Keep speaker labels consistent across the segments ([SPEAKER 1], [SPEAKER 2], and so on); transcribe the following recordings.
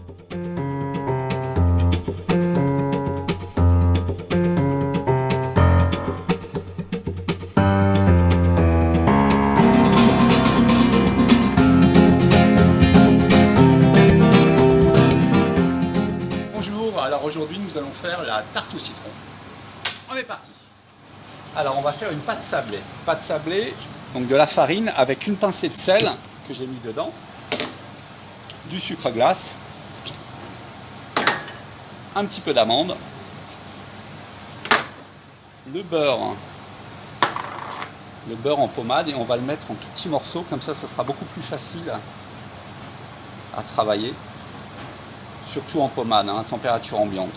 [SPEAKER 1] Bonjour, alors aujourd'hui nous allons faire la tarte au citron. On est parti. Alors on va faire une pâte sablée. Pâte sablée, donc de la farine avec une pincée de sel que j'ai mis dedans, du sucre glace, un petit peu d'amande, le beurre en pommade, et on va le mettre en tout petits morceaux, comme ça sera beaucoup plus facile à travailler, surtout en pommade, à température ambiante.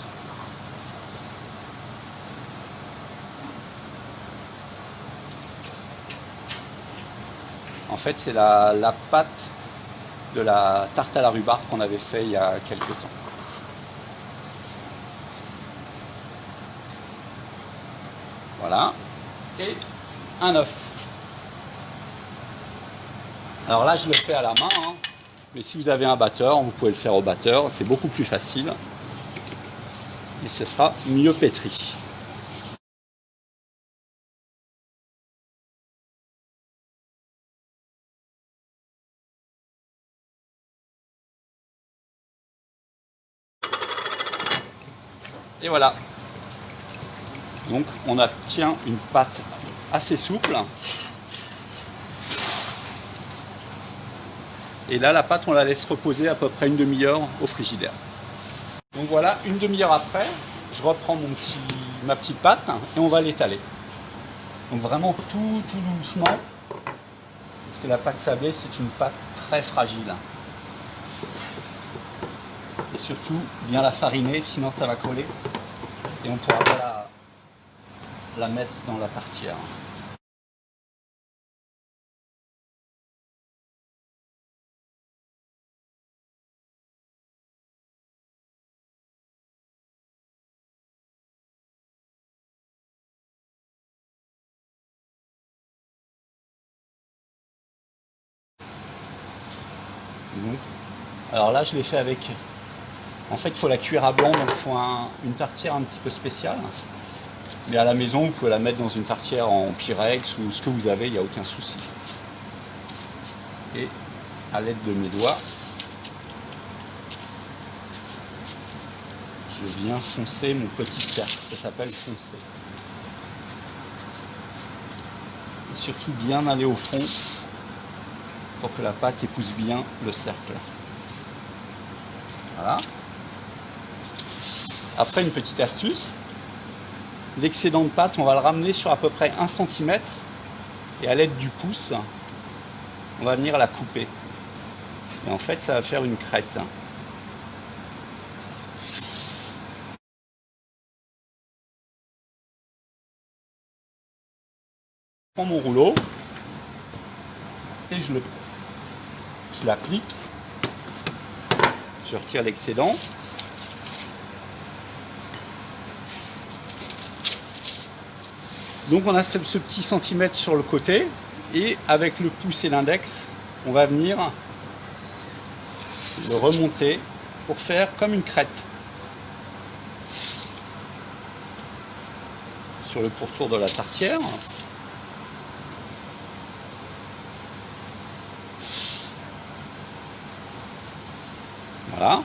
[SPEAKER 1] En fait, c'est la pâte de la tarte à la rhubarbe qu'on avait fait il y a quelques temps. Voilà. Et un œuf. Alors là, je le fais à la main, hein. Mais si vous avez un batteur, vous pouvez le faire au batteur. C'est beaucoup plus facile. Et ce sera mieux pétri. Et voilà. Donc on obtient une pâte assez souple. Et là, la pâte, on la laisse reposer à peu près une demi-heure au frigidaire. Donc voilà, une demi-heure après, je reprends ma petite pâte et on va l'étaler. Donc vraiment tout doucement, parce que la pâte sablée, c'est une pâte très fragile. Et surtout, bien la fariner, sinon ça va coller. Et on ne pourra pas la mettre dans la tartière. Donc, alors là, je l'ai fait avec... En fait, il faut la cuire à blanc, donc il faut une tartière un petit peu spéciale. Mais à la maison, vous pouvez la mettre dans une tartière en Pyrex ou ce que vous avez, il n'y a aucun souci. Et à l'aide de mes doigts, je viens foncer mon petit cercle. Ça s'appelle foncer. Et surtout bien aller au fond pour que la pâte épouse bien le cercle. Voilà. Après, une petite astuce. L'excédent de pâte, on va le ramener sur à peu près 1 cm et à l'aide du pouce, on va venir la couper. Et en fait, ça va faire une crête. Je prends mon rouleau et je l'applique. Je retire l'excédent. Donc on a ce petit centimètre sur le côté et avec le pouce et l'index, on va venir le remonter pour faire comme une crête sur le pourtour de la tartière. Voilà.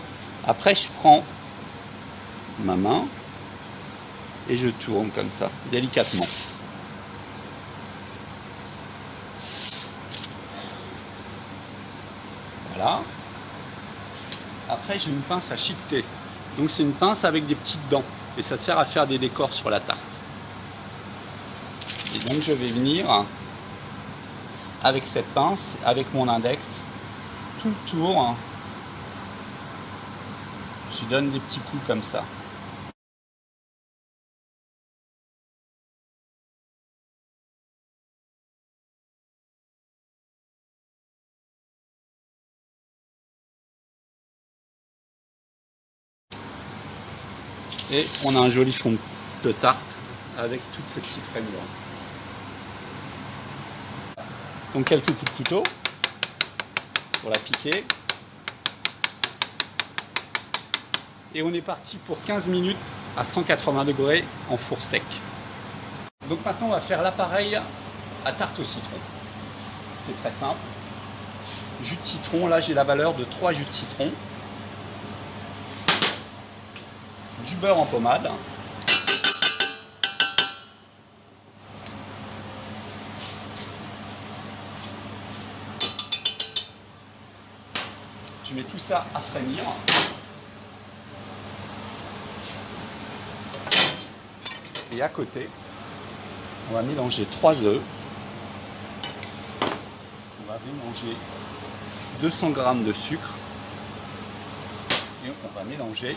[SPEAKER 1] Après, je prends ma main et je tourne comme ça, délicatement. Voilà. Après, j'ai une pince à chiqueter. Donc c'est une pince avec des petites dents. Et ça sert à faire des décors sur la tarte. Et donc je vais venir avec cette pince, avec mon index, tout le tour. Je donne des petits coups comme ça. Et on a un joli fond de tarte avec toutes ces petites rainures. Donc quelques coups de couteau pour la piquer. Et on est parti pour 15 minutes à 180 degrés en four steak. Donc maintenant on va faire l'appareil à tarte au citron. C'est très simple. Jus de citron, là j'ai la valeur de 3 jus de citron. Du beurre en pommade. Je mets tout ça à frémir. Et à côté, on va mélanger 3 œufs. On va mélanger 200 g de sucre. Et on va mélanger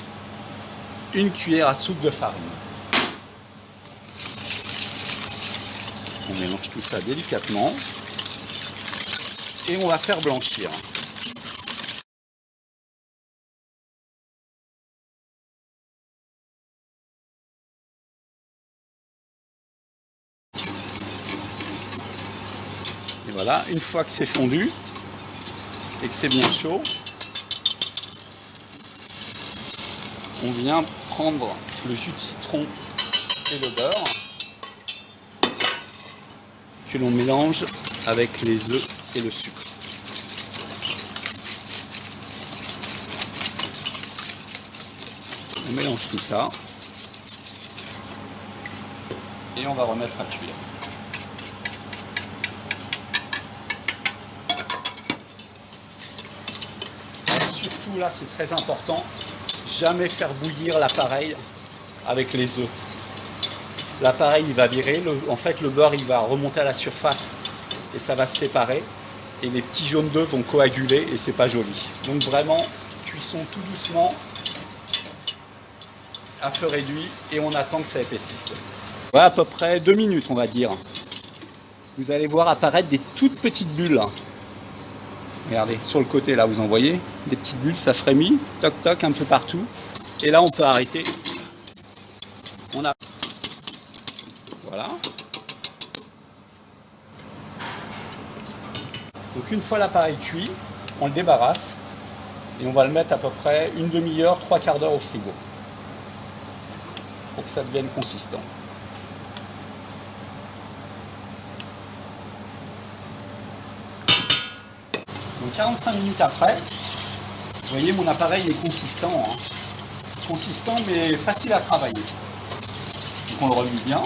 [SPEAKER 1] 1 cuillère à soupe de farine. On mélange tout ça délicatement. Et on va faire blanchir. Et voilà, une fois que c'est fondu et que c'est bien chaud, on vient prendre le jus de citron et le beurre que l'on mélange avec les œufs et le sucre. On mélange tout ça et on va remettre à cuire. Surtout là, c'est très important, jamais faire bouillir l'appareil avec les œufs. L'appareil il va virer, en fait le beurre il va remonter à la surface et ça va se séparer et les petits jaunes d'œufs vont coaguler et c'est pas joli. Donc vraiment cuisson tout doucement à feu réduit et on attend que ça épaississe. Voilà, à peu près 2 minutes on va dire. Vous allez voir apparaître des toutes petites bulles. Regardez, sur le côté là, vous en voyez des petites bulles, ça frémit, toc toc un peu partout. Et là on peut arrêter. On a... Voilà. Donc une fois l'appareil cuit, on le débarrasse et on va le mettre à peu près une demi-heure, 3/4 d'heure au frigo pour que ça devienne consistant. Donc 45 minutes après, vous voyez mon appareil est consistant, hein. Consistant mais facile à travailler. Donc on le remue bien.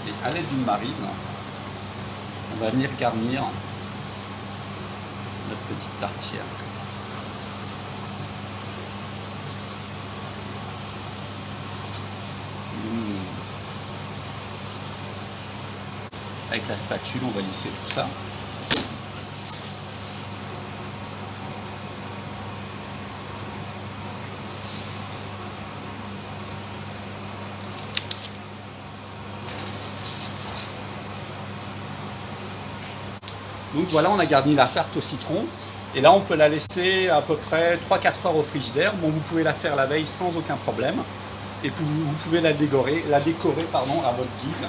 [SPEAKER 1] Et à l'aide d'une maryse, on va venir garnir notre petite tartière. Avec la spatule, on va lisser tout ça. Donc voilà, on a garni la tarte au citron. Et là, on peut la laisser à peu près 3-4 heures au frigidaire. Bon, vous pouvez la faire la veille sans aucun problème. Et puis vous pouvez la décorer à votre guise.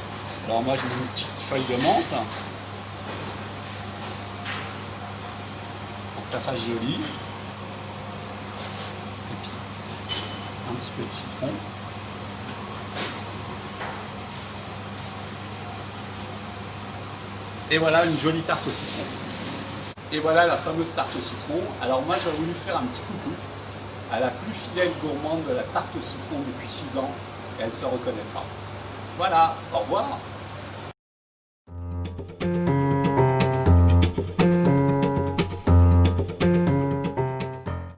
[SPEAKER 1] Alors moi, je mets une petite feuille de menthe pour que ça fasse joli. Et puis un petit peu de citron. Et voilà une jolie tarte au citron. Et voilà la fameuse tarte au citron. Alors moi, j'ai voulu faire un petit coucou à la plus fidèle gourmande de la tarte au citron depuis 6 ans. Et elle se reconnaîtra. Voilà, au revoir.